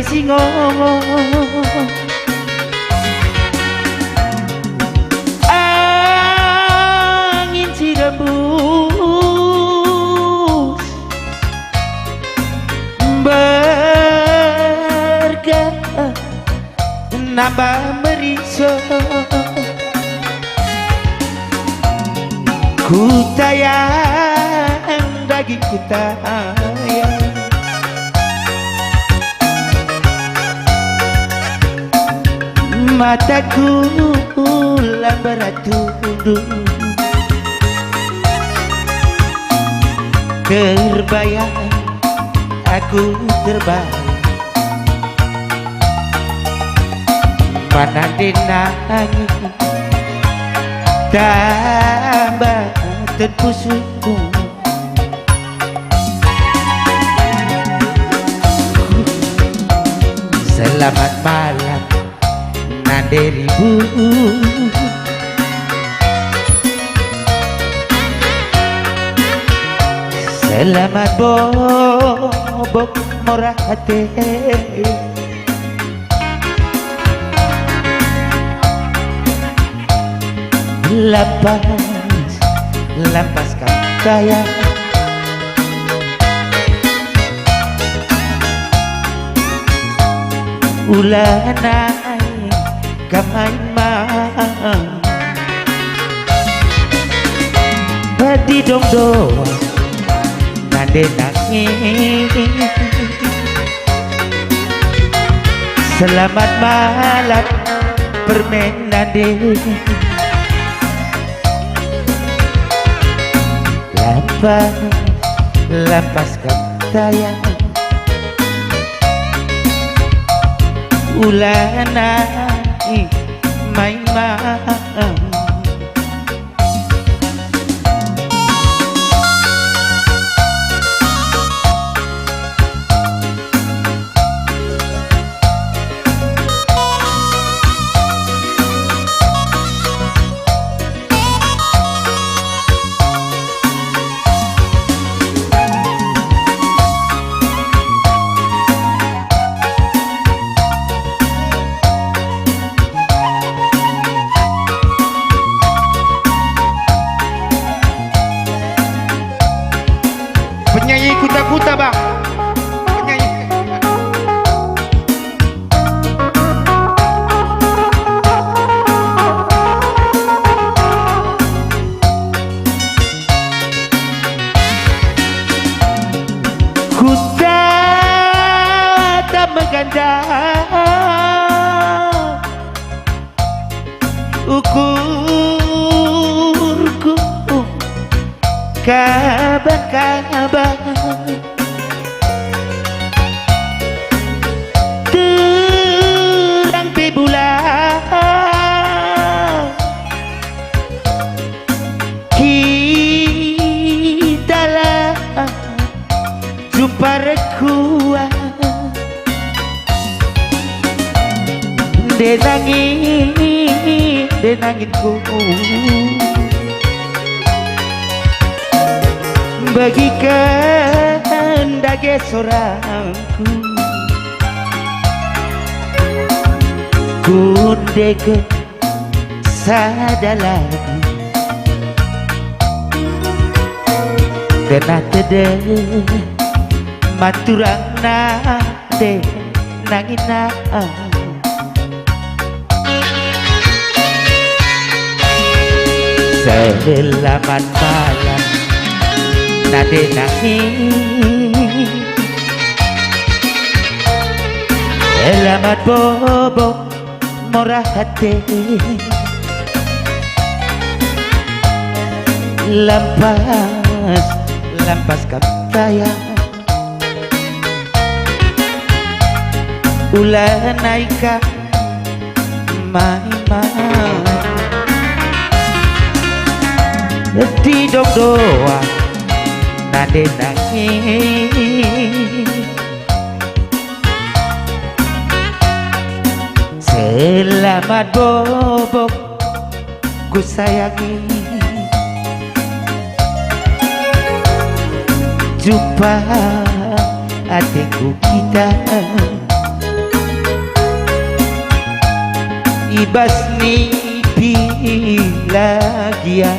singo angin cirembus bergerak nambah merisau ku tayang daging ku tayang mataku lambat tunduk terbayang aku terbayang mana denangin tambah terpusukku selamat malam Nanderibu selamat bobok murah hati lepaskan saya ulanai kamain badi dong doa nade nangis selamat malam permen nade lepaskan tayang ulanai main penyanyi kuta-kuta bang penyanyi kuta tak mengganda ukurku kabar-kabar terang pe bulan kita lah jumpa rekuah denanginku bagikan dage sorangku kundeke sada lagi kena tede maturang nade nangina selamat malam nade nangis selamat bobok murah hati lepaskan tayang ulanai main tidak doa nade nangis selamat bobok ku sayangi jumpa hatiku kita ibas ni pilagian